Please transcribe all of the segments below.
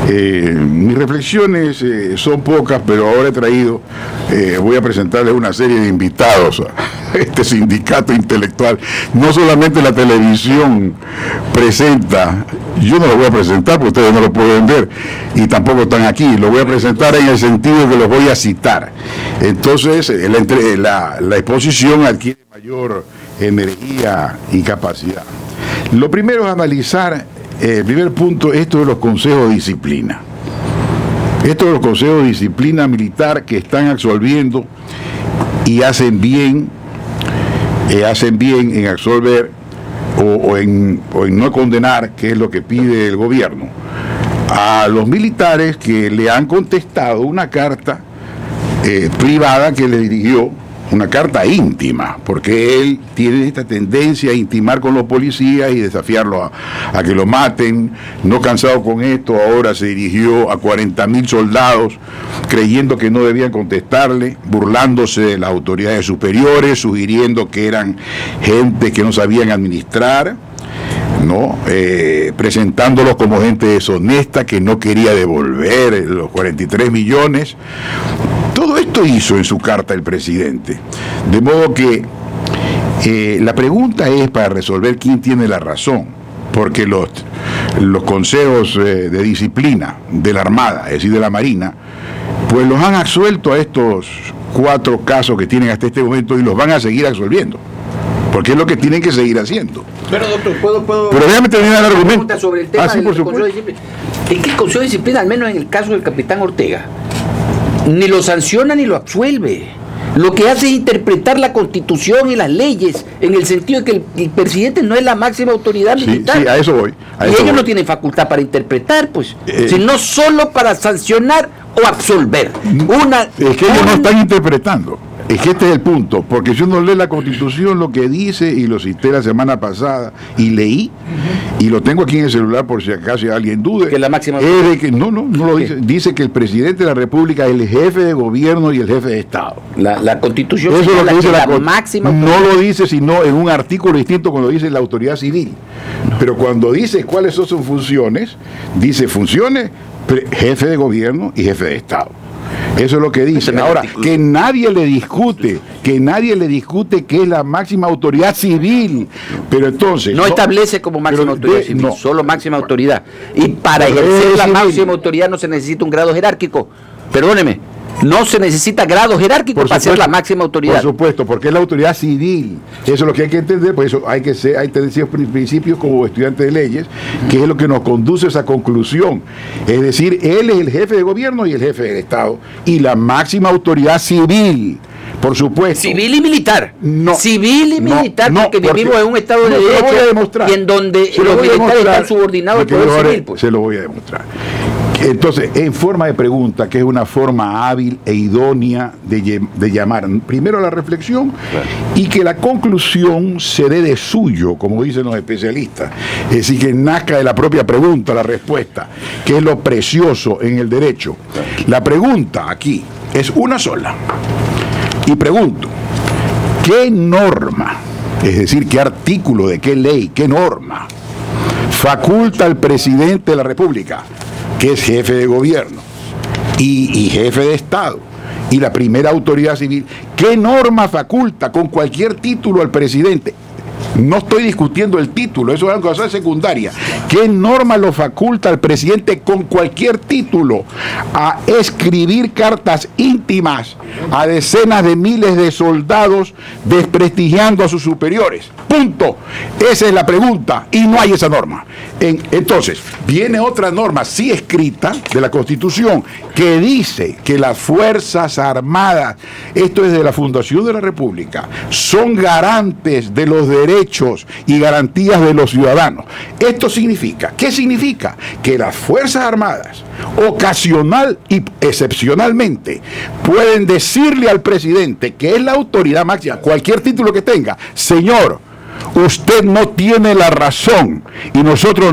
Mis reflexiones son pocas, pero ahora he traído, voy a presentarles una serie de invitados a este sindicato intelectual. No solamente la televisión presenta, yo no lo voy a presentar porque ustedes no lo pueden ver y tampoco están aquí, lo voy a presentar en el sentido que los voy a citar. Entonces la exposición adquiere mayor energía y capacidad. Lo primero es analizar, el primer punto, esto de los consejos de disciplina. Estos de los consejos de disciplina militar que están absolviendo y hacen bien en absolver o en no condenar, que es lo que pide el gobierno, a los militares que le han contestado una carta privada que le dirigió, una carta íntima, porque él tiene esta tendencia a intimar con los policías y desafiarlos a que lo maten. No cansado con esto, ahora se dirigió a 40.000 soldados, creyendo que no debían contestarle, burlándose de las autoridades superiores, sugiriendo que eran gente que no sabían administrar, ¿no? Presentándolos como gente deshonesta que no quería devolver los 43 millones. Todo esto hizo en su carta el presidente. De modo que la pregunta es para resolver quién tiene la razón, porque los consejos de disciplina de la Armada, es decir, de la Marina, pues los han absuelto a estos 4 casos que tienen hasta este momento y los van a seguir absolviendo, porque es lo que tienen que seguir haciendo. Pero doctor, ¿puedo Pero déjame terminar el argumento. Sobre el tema sí, del Consejo de Disciplina. Es que el Consejo de Disciplina, al menos en el caso del capitán Ortega, ni lo sanciona ni lo absuelve. Lo que hace es interpretar la Constitución y las leyes en el sentido de que el presidente no es la máxima autoridad militar. Sí, a eso voy. Y ellos no tienen facultad para interpretar, pues, sino solo para sancionar o absolver. Es que ellos no están interpretando. Es que este es el punto, porque si uno lee la Constitución, lo que dice, y lo cité la semana pasada, y leí, y lo tengo aquí en el celular por si acaso alguien dude, que la máxima es de que, no lo dice, dice que el presidente de la República es el jefe de gobierno y el jefe de Estado. La Constitución eso es lo que dice la máxima. No lo dice sino en un artículo distinto cuando dice la autoridad civil, pero cuando dice cuáles son sus funciones, dice funciones, jefe de gobierno y jefe de Estado. Eso es lo que dice. Ahora, que nadie le discute que es la máxima autoridad civil, pero entonces... No establece como máxima autoridad civil, solo máxima autoridad. Y para ejercer la máxima autoridad no se necesita un grado jerárquico. Perdóneme, no se necesita grado jerárquico para ser la máxima autoridad. Por supuesto, porque es la autoridad civil. Eso es lo que hay que entender, por eso hay que tener ciertos principios como estudiante de leyes, que es lo que nos conduce a esa conclusión. Es decir, él es el jefe de gobierno y el jefe del Estado, y la máxima autoridad civil. Por supuesto. Civil y militar. No. Civil y militar, porque vivimos en un estado de derecho y en donde los militares están subordinados al poder civil. Pues. Se lo voy a demostrar. Entonces, en forma de pregunta, que es una forma hábil e idónea de llamar primero a la reflexión, claro, y que la conclusión se dé de suyo, como dicen los especialistas. Es decir, que nazca de la propia pregunta la respuesta, que es lo precioso en el derecho. Claro. La pregunta aquí es una sola. Y pregunto, ¿qué norma, es decir, qué artículo de qué ley, qué norma, faculta al presidente de la República, que es jefe de gobierno y jefe de Estado y la primera autoridad civil, qué norma faculta con cualquier título al presidente? No estoy discutiendo el título, eso es una cosa secundaria. ¿Qué norma lo faculta al presidente con cualquier título a escribir cartas íntimas a decenas de miles de soldados desprestigiando a sus superiores? Punto. Esa es la pregunta y no hay esa norma. Entonces, viene otra norma, sí escrita, de la Constitución, que dice que las Fuerzas Armadas, esto es de la fundación de la República, son garantes de los derechos y garantías de los ciudadanos. Esto significa, ¿qué significa? Que las Fuerzas Armadas, ocasional y excepcionalmente, pueden decirle al presidente, que es la autoridad máxima, cualquier título que tenga, señor, usted no tiene la razón y nosotros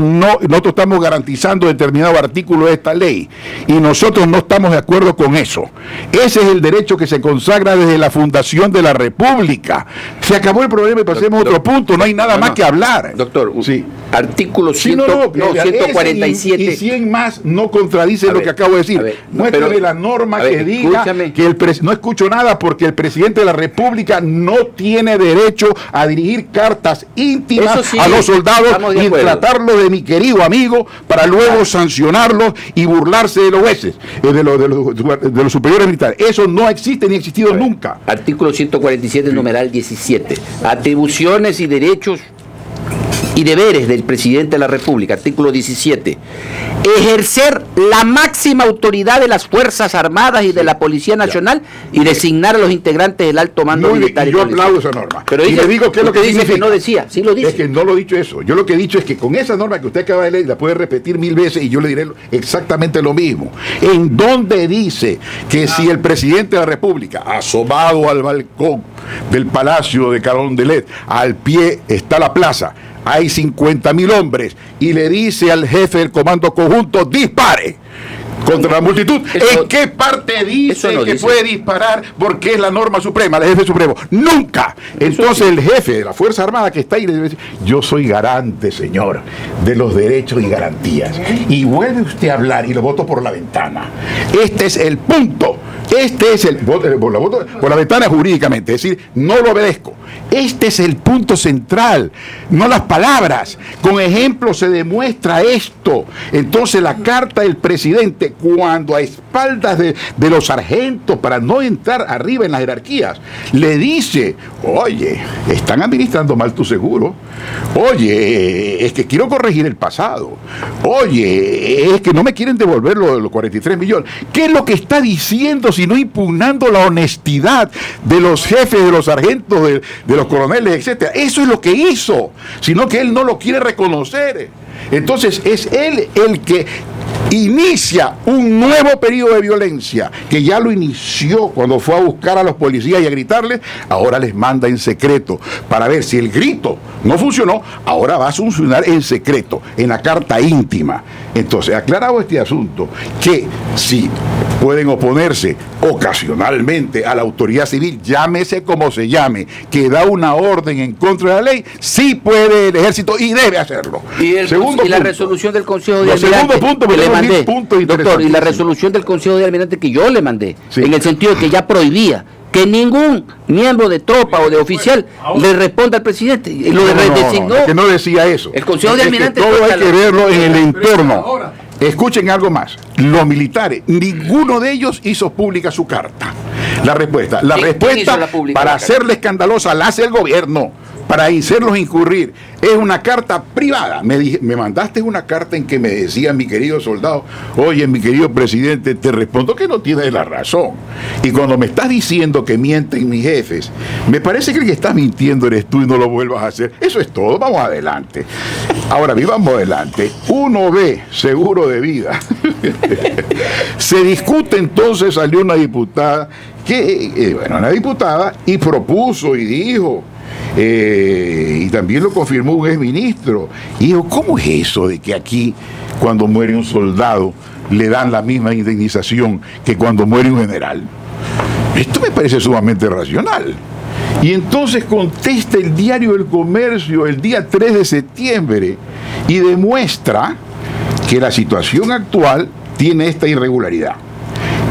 estamos garantizando determinado artículo de esta ley y nosotros no estamos de acuerdo con eso. Ese es el derecho que se consagra desde la fundación de la República. Se acabó el problema y pasemos a otro punto, no hay nada más que hablar. Doctor, sí. Artículo 147. Y 100 más no contradice lo que acabo de decir. Muéstrame la norma que diga que no escucho nada porque el presidente de la República no tiene derecho a dirigir cartas íntimas a los soldados y tratarlos de mi querido amigo para luego sancionarlos y burlarse de los jueces, de los superiores militares. Eso no existe ni ha existido nunca. Artículo 147, numeral 17. Atribuciones y derechos y deberes del presidente de la República. Artículo 17. Ejercer la máxima autoridad de las Fuerzas Armadas y de la Policía Nacional y designar a los integrantes del alto mando militar. Yo aplaudo esa norma. Pero y le digo qué es lo que dice que no decía. Sí lo dice. Es que no lo he dicho eso. Yo lo que he dicho es que con esa norma que usted acaba de leer, la puede repetir 1000 veces y yo le diré exactamente lo mismo. En donde dice que si el presidente de la República, asomado al balcón del Palacio de Carondelet, al pie está la plaza, hay 50.000 hombres y le dice al jefe del comando conjunto, dispare contra la multitud. ¿En qué parte dice que puede disparar porque es la norma suprema, el jefe supremo? Nunca. Entonces el jefe de la Fuerza Armada que está ahí le dice, yo soy garante, señor, de los derechos y garantías. Y vuelve usted a hablar y lo voto por la ventana. Este es el punto. Este es el por la ventana jurídicamente, es decir, no lo obedezco. Este es el punto central, no las palabras. Con ejemplos se demuestra esto. Entonces la carta del presidente, cuando a espaldas de los sargentos, para no entrar arriba en las jerarquías, le dice, oye, están administrando mal tu seguro. Oye, es que quiero corregir el pasado. Oye, es que no me quieren devolver los 43 millones. ¿Qué es lo que está diciendo sino impugnando la honestidad de los jefes, de los sargentos, de los coroneles, etcétera? Eso es lo que hizo, sino que él no lo quiere reconocer. Entonces es él el que inicia un nuevo periodo de violencia, que ya lo inició cuando fue a buscar a los policías y a gritarles. Ahora les manda en secreto para ver si el grito no funcionó. Ahora va a funcionar en secreto, en la carta íntima. Entonces, aclarado este asunto, que si pueden oponerse ocasionalmente a la autoridad civil, llámese como se llame, que da una orden en contra de la ley, sí puede el ejército y debe hacerlo. Y la resolución del Consejo de Almirantes que le mandé, doctor, y la resolución del Consejo de Almirantes que yo le mandé, en el sentido de que ya prohibía que ningún miembro de tropa o de oficial le responda al presidente. Y lo redesignó. Que no decía eso. El Consejo de Almirantes. Todo hay que verlo en el entorno. Escuchen algo más. Los militares, ninguno de ellos hizo pública su carta. La respuesta para hacerle escandalosa la hace el gobierno, para hacerlos incurrir. Es una carta privada. Me mandaste una carta en que me decía mi querido soldado, oye, mi querido presidente, te respondo que no tienes la razón. Y cuando me estás diciendo que mienten mis jefes, me parece que el que estás mintiendo eres tú y no lo vuelvas a hacer. Eso es todo, vamos adelante. Ahora bien, vamos adelante. 1B, seguro de vida. Se discute entonces, salió una diputada, una diputada, y propuso y dijo, y también lo confirmó un exministro, y dijo, ¿cómo es eso de que aquí cuando muere un soldado le dan la misma indemnización que cuando muere un general? Esto me parece sumamente racional. Y entonces contesta el diario El Comercio el día 3 de septiembre y demuestra que la situación actual tiene esta irregularidad,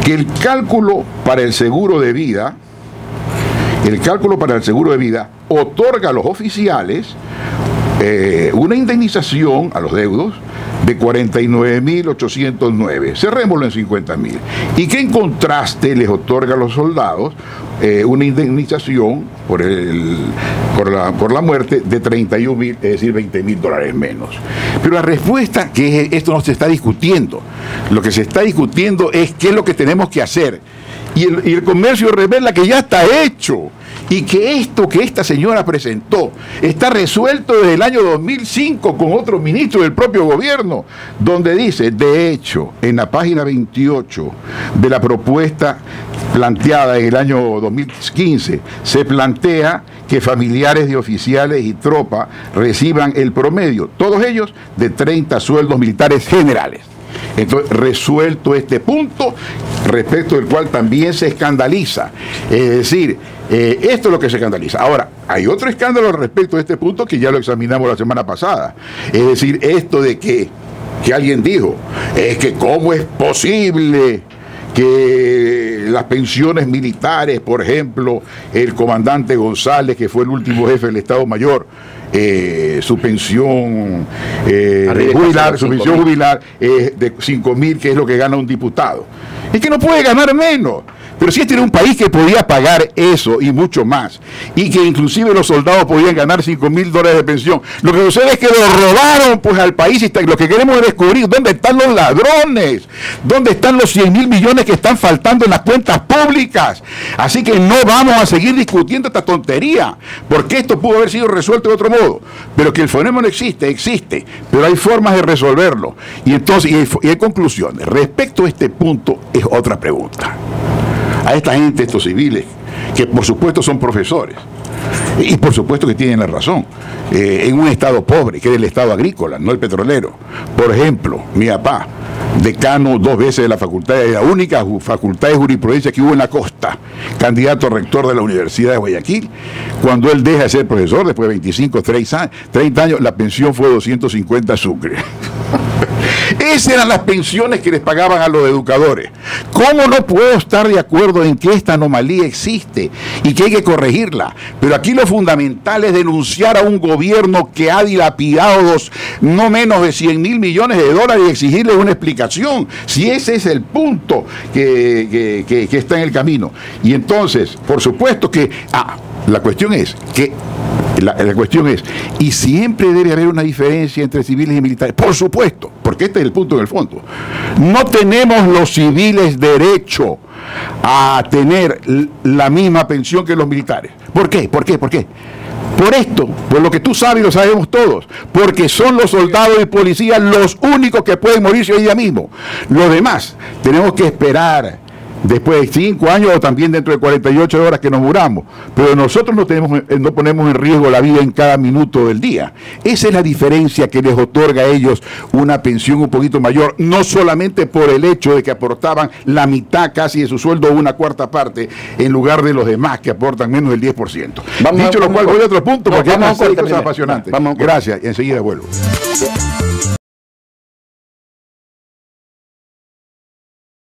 que el cálculo para el seguro de vida otorga a los oficiales una indemnización a los deudos de 49.809, cerrémoslo en 50.000, y que en contraste les otorga a los soldados una indemnización por la muerte de 31.000, es decir, $20.000 menos. Pero la respuesta, que esto no se está discutiendo, lo que se está discutiendo es qué es lo que tenemos que hacer. Y el comercio revela que ya está hecho y que esto que esta señora presentó está resuelto desde el año 2005 con otro ministro del propio gobierno, donde dice, de hecho, en la página 28 de la propuesta planteada en el año 2015, se plantea que familiares de oficiales y tropas reciban el promedio, todos ellos, de 30 sueldos militares generales. Entonces, resuelto este punto, respecto del cual también se escandaliza. Es decir, esto es lo que se escandaliza. Ahora, hay otro escándalo respecto a este punto que ya lo examinamos la semana pasada. Es decir, esto de que alguien dijo, es que cómo es posible que las pensiones militares, por ejemplo, el comandante González, que fue el último jefe del Estado Mayor, su pensión jubilar de 5.000, que es lo que gana un diputado. Es que no puede ganar menos. Pero si este era un país que podía pagar eso y mucho más, y que inclusive los soldados podían ganar $5.000 de pensión, lo que sucede es que lo robaron pues al país, y lo que queremos es descubrir dónde están los ladrones, dónde están los 100.000 millones que están faltando en las cuentas públicas. Así que no vamos a seguir discutiendo esta tontería, porque esto pudo haber sido resuelto de otro modo, pero que el fenómeno existe, pero hay formas de resolverlo. Y entonces, y hay conclusiones. Respecto a este punto es otra pregunta. A esta gente, estos civiles, que por supuesto son profesores, y por supuesto que tienen la razón, en un estado pobre, que es el estado agrícola, no el petrolero. Por ejemplo, mi papá, decano 2 veces de la facultad, de la única facultad de jurisprudencia que hubo en la costa, candidato a rector de la Universidad de Guayaquil, cuando él deja de ser profesor, después de 25, 30 años, la pensión fue 250 sucres. Esas eran las pensiones que les pagaban a los educadores. ¿Cómo no puedo estar de acuerdo en que esta anomalía existe y que hay que corregirla? Pero aquí lo fundamental es denunciar a un gobierno que ha dilapidado no menos de $100.000 millones y exigirle una explicación, si ese es el punto que está en el camino. Y entonces, por supuesto que la cuestión es que y siempre debe haber una diferencia entre civiles y militares, por supuesto, porque este es el punto en el fondo. No tenemos los civiles derecho a tener la misma pensión que los militares. ¿Por qué? Por esto, por lo que tú sabes y lo sabemos todos, porque son los soldados y policías los únicos que pueden morirse hoy día mismo. Los demás tenemos que esperar después de 5 años o también dentro de 48 horas que nos muramos, pero nosotros no ponemos en riesgo la vida en cada minuto del día. Esa es la diferencia que les otorga a ellos una pensión un poquito mayor, no solamente por el hecho de que aportaban la mitad casi de su sueldo o una cuarta parte, en lugar de los demás que aportan menos del 10%. Dicho lo cual, voy a otro punto, porque hay cosas apasionantes. Gracias, y enseguida vuelvo.